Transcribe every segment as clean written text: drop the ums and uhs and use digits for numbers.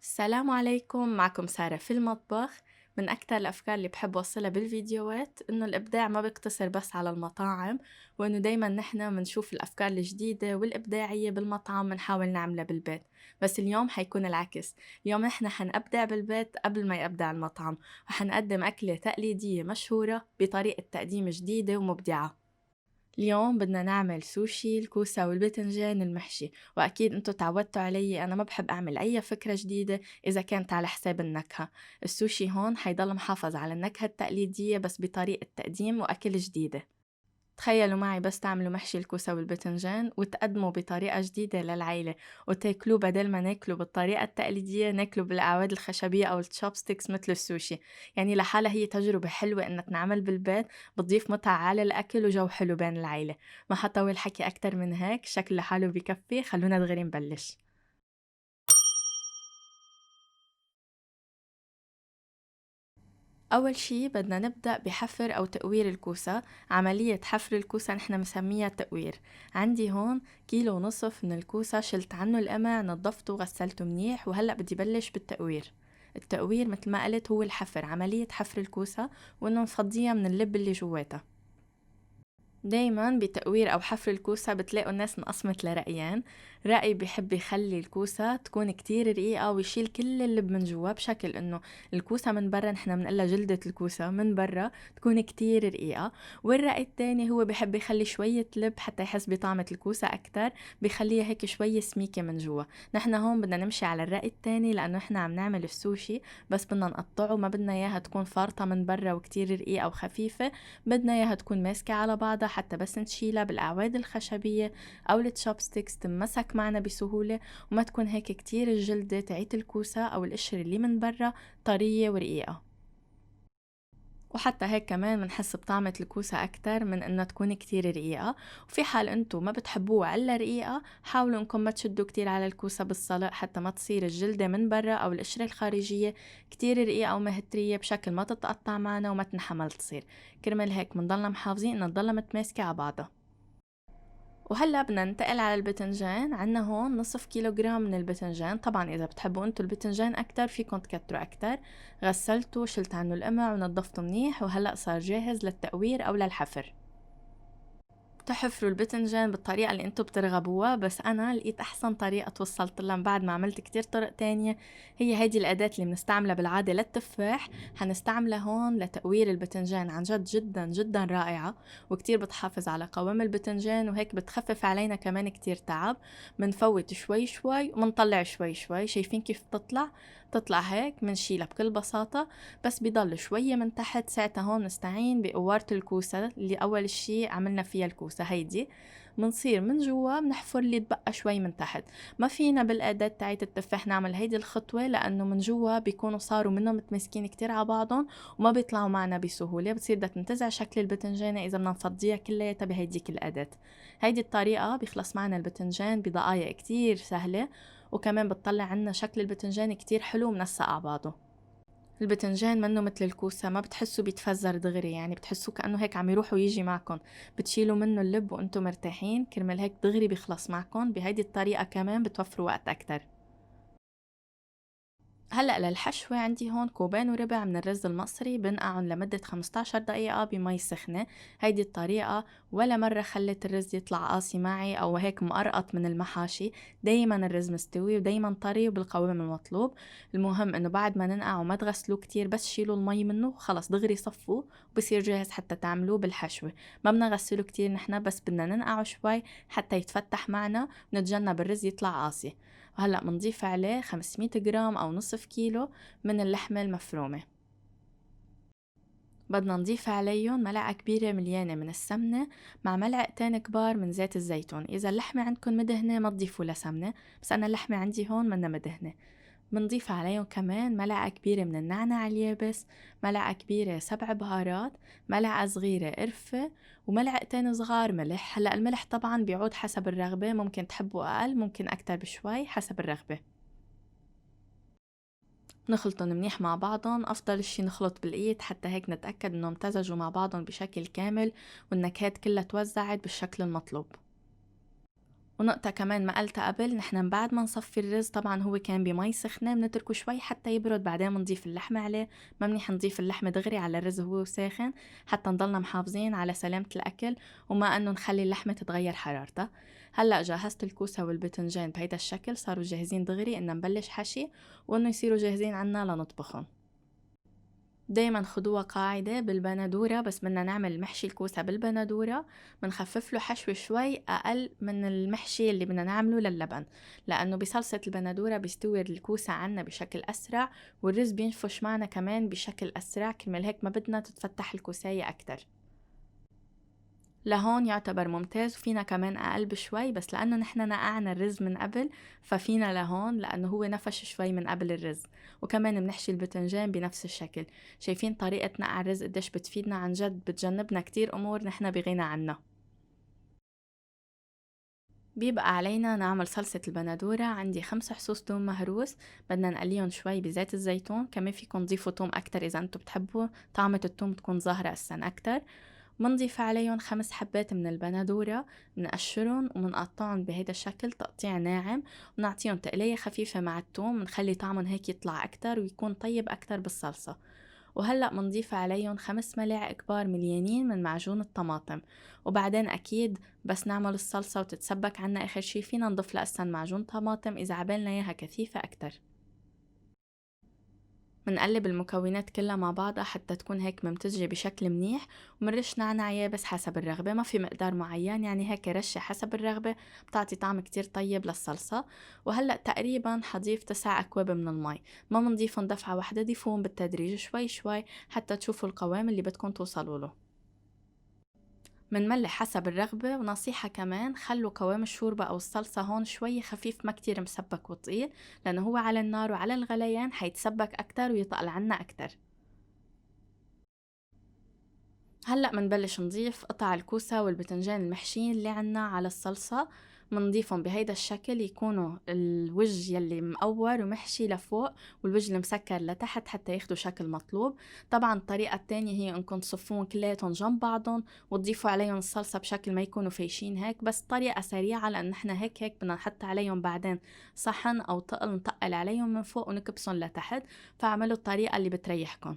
السلام عليكم، معكم سارة في المطبخ. من أكتر الأفكار اللي بحب وصلها بالفيديوهات إنه الإبداع ما بيقتصر بس على المطاعم، وإنه دايما نحنا منشوف الأفكار الجديدة والإبداعية بالمطعم منحاول نعملها بالبيت. بس اليوم حيكون العكس. اليوم نحنا حنبدع بالبيت قبل ما يبدع المطعم، وحنقدم أكلة تقليدية مشهورة بطريقة تقديم جديدة ومبدعة. اليوم بدنا نعمل سوشي الكوسة والباذنجان المحشي، وأكيد انتو تعودتوا علي أنا ما بحب أعمل أي فكرة جديدة إذا كانت على حساب النكهة. السوشي هون حيضل محافظ على النكهة التقليدية بس بطريقة تقديم وأكل جديدة. تخيلوا معي بس تعملوا محشي الكوسة والباذنجان وتقدموا بطريقة جديدة للعيلة، وتاكلوه بدل ما ناكله بالطريقة التقليدية ناكله بالأعواد الخشبية أو التشوبستيكس مثل السوشي. يعني لحالها هي تجربة حلوة إنها تنعمل بالبيت، بتضيف متعة على الأكل وجو حلو بين العيلة. ما حطول حكي أكتر من هيك، شكل لحاله بكفي، خلونا دغري نبلش. أول شي بدنا نبدأ بحفر أو تقوير الكوسة. عملية حفر الكوسة نحن مسميها تقوير. عندي هون كيلو ونصف من الكوسة، شلت عنه القمع، نظفته وغسلته منيح، وهلأ بدي بلش بالتقوير. التقوير مثل ما قلت هو الحفر، عملية حفر الكوسة وإنه نفضيها من اللب اللي جواتها. دايما بتقوير أو حفر الكوسة بتلاقوا الناس انقسمت لرأيين. رأي بيحب يخلي الكوسة تكون كتير رقيقة ويشيل كل اللب من جوا، بشكل إنه الكوسة من برا نحنا بنقلها جلدة الكوسة من برا تكون كتير رقيقة. والرأي التاني هو بيحب يخلي شوية لب حتى يحس بطعمة الكوسة أكتر، بيخليها هيك شوية سميكة من جوا. نحنا هون بدنا نمشي على الرأي التاني لأنه إحنا عم نعمل السوشي، بس بدنا نقطعه، ما بدنا إياها تكون فارطة من برا وكتير رقيقة وخفيفة. بدنا اياها تكون ماسكة على بعضها حتى بس نشيلها بالأعواد الخشبية أو التشوبستيكس تمسك معنا بسهولة، وما تكون هيك كتير الجلدة تعيت الكوسة أو القشر اللي من برا طرية ورقيقة. وحتى هيك كمان منحس بطعمة الكوسة أكتر من إنها تكون كتير رقيقة. وفي حال انتو ما بتحبوها إلا رقيقة، حاولوا إنكم ما تشدوا كتير على الكوسة بالصلق حتى ما تصير الجلدة من برا أو القشرة الخارجية كتير رقيقة أو مهترية بشكل ما تتقطع معنا وما تنحمل تصير. كرمال هيك منضلنا محافظين إنها تضلها متماسكة على بعضها. وهلا بدنا ننتقل على البتنجان. عنا هون نصف كيلوغرام من البتنجان، طبعا اذا بتحبوا انتو البتنجان اكتر فيكن تكتروا اكتر. غسلته وشلت عنه القمع ونضفته منيح، وهلا صار جاهز للتقوير او للحفر. تحفروا البتنجان بالطريقة اللي انتو بترغبوها، بس انا لقيت احسن طريقة توصلت لها بعد ما عملت كتير طرق تانية. هي هيدي الاداة اللي بنستعملها بالعادة للتفاح، حنستعملها هون لتقوير البتنجان. عن جد جدا جدا رائعة، وكتير بتحافظ على قوام البتنجان، وهيك بتخفف علينا كمان كتير تعب. منفوت شوي شوي ومنطلع شوي شوي. شايفين كيف تطلع هيك منشيلها بكل بساطة. بس بيضل شوية من تحت، ساعتها هون نستعين بقوارة الكوسة اللي أول شي عملنا فيها الكوسة هيدي. منصير من جوا بنحفر اللي تبقى شوي من تحت. ما فينا بالأداة تاعت التفاح نعمل هيدي الخطوة لأنه من جوا بيكونوا صاروا منهم متمسكين كتير على بعضهم وما بيطلعوا معنا بسهولة، بتصير بدها تنتزع شكل البتنجانة إذا بدنا نفضيها كلياتها بهيديك الأداة. هيدي الطريقة بيخلص معنا البتنجان بدقايق كتير سهلة، وكمان بتطلع عنا شكل البتنجان كتير حلو ومنسق على بعضه. البتنجان منه مثل الكوسة، ما بتحسوا بيتفزر دغري، يعني بتحسوا كأنه هيك عم يروح ويجي معكم. بتشيلوا منه اللب وانتم مرتاحين، كرمال هيك دغري بيخلص معكم. بهيدي الطريقة كمان بتوفروا وقت أكتر. هلأ للحشوة عندي هون كوبين وربع من الرز المصري، بنقعن لمدة 15 دقيقة بمي سخنة. هيدي الطريقة ولا مرة خلت الرز يطلع قاسي معي أو هيك مقرقط من المحاشي. دايما الرز مستوي ودايما طري وبالقوام المطلوب. المهم انه بعد ما ننقع وما تغسلوه كتير، بس شيلوا المي منه خلص دغري صفوه وبصير جاهز حتى تعملوه بالحشوة. ما بدنا نغسله كتير نحنا، بس بدنا ننقعه شوي حتى يتفتح معنا ونتجنب الرز يطلع قاسي. وهلأ منضيف عليه 500 جرام أو نصف كيلو من اللحمة المفرومة. بدنا نضيف عليهم ملعقة كبيرة مليانة من السمنة مع ملعقتين كبار من زيت الزيتون. إذا اللحمة عندكم مدهنة ما تضيفوا لسمنة، بس أنا اللحمة عندي هون منا مدهنة. بنضيف عليهم كمان ملعقة كبيرة من النعناع اليابس، ملعقة كبيرة 7 بهارات، ملعقة صغيرة قرفة، وملعقتين صغار ملح. هلأ الملح طبعا بيعود حسب الرغبة، ممكن تحبوا أقل ممكن أكتر بشوي حسب الرغبة. نخلطن منيح مع بعضن، أفضل شي نخلط بالإيد حتى هيك نتأكد إنهم امتزجوا مع بعضن بشكل كامل والنكهات كلها توزعت بالشكل المطلوب. ونقطة كمان ما قلتها قبل، نحن بعد ما نصفي الرز طبعا هو كان بمي سخنة بنتركه شوي حتى يبرد، بعدين بنضيف اللحمة عليه. ما منيح نضيف اللحمة دغري على الرز وهو ساخن حتى نضلنا محافظين على سلامة الأكل، وما أنه نخلي اللحمة تتغير حرارتها. هلأ جهزت الكوسة والبتنجان بهيدا الشكل، صاروا جاهزين دغري إن نبلش حشي وإنه يصيروا جاهزين عنا لنطبخهم. دايما خدوها قاعدة بالبندورة، بس بدنا نعمل محشي الكوسة بالبندورة منخفف له حشو شوي أقل من المحشي اللي بدنا نعمله للبن، لأنه بصلصة البندورة بيستوي الكوسة عنا بشكل أسرع، والرز بينفش معنا كمان بشكل أسرع، كرمال هيك ما بدنا تتفتح الكوساية أكتر. لهون يعتبر ممتاز، وفينا كمان أقل بشوي، بس لأنه نحن نقعنا الرز من قبل ففينا لهون لأنه هو نفش شوي من قبل الرز. وكمان بنحشي البتنجان بنفس الشكل. شايفين طريقة نقع الرز قديش بتفيدنا؟ عن جد بتجنبنا كتير أمور نحن بغنى عنها. بيبقى علينا نعمل صلصة البندورة. عندي 5 حصوص توم مهروس، بدنا نقليهم شوي بزيت الزيتون، كمان فيكن تضيفوا توم أكتر إذا انتو بتحبوا طعمة التوم تكون ظاهرة أساسا أكتر. منضيف عليهم 5 حبات من البندورة، منقشرهم ومنقطعهم بهيدا الشكل تقطيع ناعم، ونعطيهم تقلية خفيفة مع التوم، منخلي طعمهم هيك يطلع أكتر ويكون طيب أكتر بالصلصة. وهلأ منضيف عليهم 5 ملاعق كبار مليانين من معجون الطماطم. وبعدين أكيد بس نعمل الصلصة وتتسبك عنا آخر شي فينا نضيف لها أساسا معجون طماطم إذا عبالنا إياها كثيفة أكتر. منقلب المكونات كلها مع بعضها حتى تكون هيك ممتزجة بشكل منيح، ومنرش نعناع يابس حسب الرغبة، ما في مقدار معين، يعني هيك رشة حسب الرغبة بتعطي طعم كتير طيب للصلصة. وهلأ تقريبا حضيف 9 أكواب من المي، ما منضيفهم دفعة واحدة، ضيفوهم بالتدريج شوي شوي حتى تشوفوا القوام اللي بدكم توصلوا له. منملح حسب الرغبة، ونصيحة كمان خلوا قوام الشوربة أو الصلصة هون شوي خفيف، ما كتير مسبك وطقيل، لأنه هو على النار وعلى الغليان حيتسبك أكتر ويطقل عنا أكتر. هلأ منبلش نضيف قطع الكوسة والبتنجان المحشيين اللي عنا على الصلصة، منضيفهم بهيدا الشكل يكونوا الوجه يلي مقور ومحشي لفوق والوجه المسكر لتحت حتى ياخدوا شكل مطلوب. طبعا الطريقة التانية هي انكم تصفون كلياتهم جنب بعضهم وتضيفوا عليهم الصلصة بشكل ما يكونوا فايشين هيك، بس طريقة سريعة لأن نحنا هيك بدنا نحط عليهم بعدين صحن أو طقل نتقل عليهم من فوق ونكبسهم لتحت، فاعملوا الطريقة اللي بتريحكم.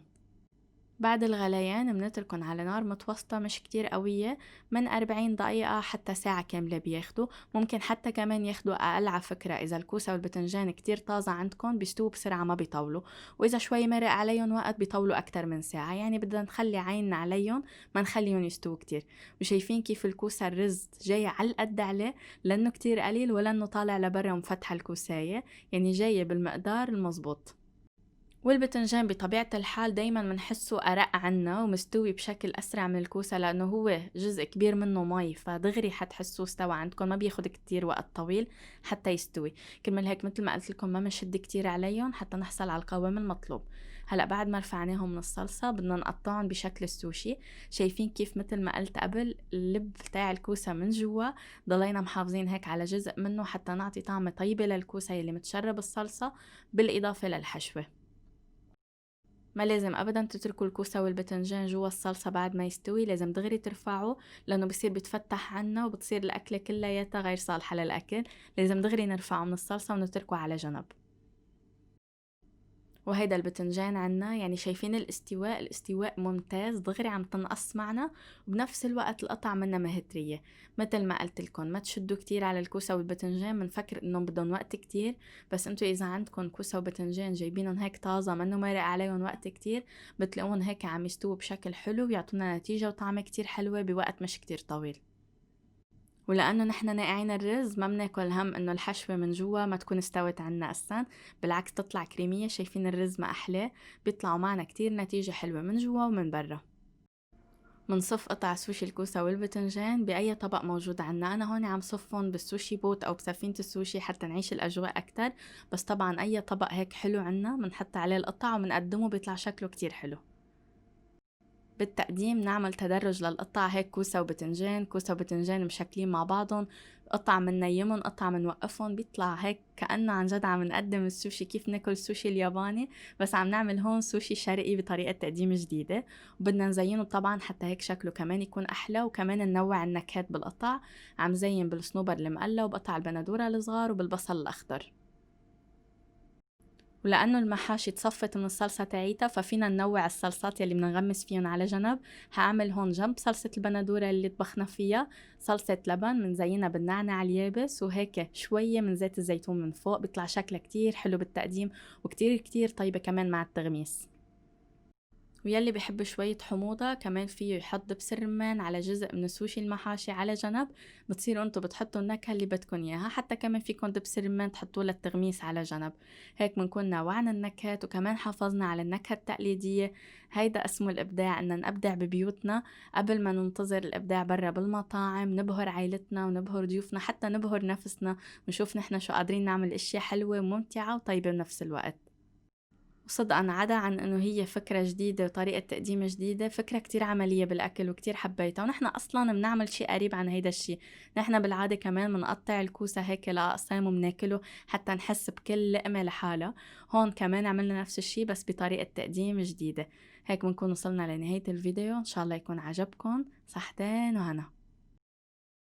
بعد الغليان بنتركن على نار متوسطة مش كتير قوية، من 40 دقيقة حتى ساعة كاملة بياخدوا، ممكن حتى كمان ياخدوا أقل على فكرة. إذا الكوسة والبتنجان كتير طازة عندكن بيستووا بسرعة ما بيطولوا، وإذا شوي مرق عليهم وقت بيطولوا أكتر من ساعة، يعني بدنا نخلي عيننا عليهم ما نخليهم يستووا كتير. وشايفين كيف الكوسة الرز جاي على القد عليه، لأنه كتير قليل ولا إنه طالع لبرا ومفتحة الكوساية، يعني جاية بالمقدار المزبوط. والبتنجان بطبيعة الحال دايما منحسه أرق عنا ومستوي بشكل أسرع من الكوسة، لأنه هو جزء كبير منه مي، فدغري حتحسوه استوى عندكم، ما بياخد كتير وقت طويل حتى يستوي. كرمال هيك مثل ما قلت لكم ما منشد كتير عليهم حتى نحصل على القوام المطلوب. هلا بعد ما رفعناهم من الصلصة بدنا نقطعهم بشكل السوشي. شايفين كيف مثل ما قلت قبل اللب بتاع الكوسة من جوا ضلينا محافظين هيك على جزء منه حتى نعطي طعمة طيبة للكوسة اللي متشرب الصلصة بالإضافة للحشوة. ما لازم ابدا تتركوا الكوسه والبتنجان جوا الصلصه بعد ما يستوي، لازم دغري ترفعوا لانه بصير بتفتح عنا وبتصير الاكله كلياتها غير صالحه للاكل. لازم دغري نرفعه من الصلصه ونتركه على جنب. وهيدا البتنجان عنا، يعني شايفين الاستواء ممتاز، دغري عم تنقص معنا وبنفس الوقت القطع منا مهترية. مثل ما قلت لكم ما تشدوا كتير على الكوسة والبتنجان، منفكر انهم بدهم وقت كتير، بس انتو اذا عندكم كوسة وبتنجان جايبينهم هيك طازة منه مرق عليهم وقت كتير، بتلاقون هيك عم يستووا بشكل حلو ويعطونا نتيجة وطعمة كتير حلوة بوقت مش كتير طويل. ولانه نحن ناقعين الرز ما بناكل هم انه الحشوه من جوا ما تكون استوت عنا اصلا، بالعكس تطلع كريميه. شايفين الرز ما احلاه، بيطلعوا معنا كتير نتيجه حلوه من جوا ومن برا. منصف قطع سوشي الكوسة والبتنجان بأي طبق موجود عنا. أنا هون عم صفهم بالسوشي بوت أو بسفينة السوشي حتى نعيش الأجواء أكتر، بس طبعا أي طبق هيك حلو عنا منحط عليه القطع ومنقدمه بيطلع شكله كتير حلو. بالتقديم نعمل تدرج للقطع، هيك كوسة وبتنجان، كوسة وبتنجان مشكلين مع بعضهم، قطع منيمن قطع منوقفن، بيطلع هيك كأنه عن جد عم نقدم السوشي كيف ناكل السوشي الياباني، بس عم نعمل هون سوشي شرقي بطريقة تقديم جديدة. وبدنا نزينه طبعا حتى هيك شكله كمان يكون أحلى، وكمان ننوع النكهات بالقطع. عم زين بالصنوبر المقلى وبقطع البندورة الصغار وبالبصل الأخضر. ولأنه المحاشي تصفت من الصلصة تاعيتها، ففينا ننوع الصلصات يلي بنغمس فيهم على جنب. هعمل هون جنب صلصة البندورة اللي طبخنا فيها صلصة لبن منزينها بالنعناع اليابس، وهيك شوية من زيت الزيتون من فوق، بيطلع شكلها كتير حلو بالتقديم، وكتير كتير طيبة كمان مع التغميس. ويلي بحب شوية حموضة كمان فيه يحط دبس الرمان على جزء من سوشي المحاشي على جنب، بتصيروا انتو بتحطوا النكهة اللي بدكن اياها. حتى كمان فيكن دبس الرمان تحطوه للتغميس على جنب. هيك بنكون نوعنا النكهات وكمان حافظنا على النكهة التقليدية. هيدا اسمه الإبداع، إن نبدع ببيوتنا قبل ما ننتظر الإبداع برا بالمطاعم، نبهر عائلتنا ونبهر ضيوفنا، حتى نبهر نفسنا، ونشوف نحنا شو قادرين نعمل اشياء حلوة وممتعة وطيبة بنفس الوقت. وصدقا عدا عن انه هي فكرة جديدة وطريقة تقديم جديدة، فكرة كتير عملية بالاكل وكتير حبيتها. ونحن اصلا بنعمل شي قريب عن هيدا الشي. نحن بالعادة كمان بنقطع الكوسة هيك لاقسام وبناكله حتى نحس بكل لقمة لحالها. هون كمان عملنا نفس الشي بس بطريقة تقديم جديدة. هيك بنكون وصلنا لنهاية الفيديو، ان شاء الله يكون عجبكم. صحتين وهنا.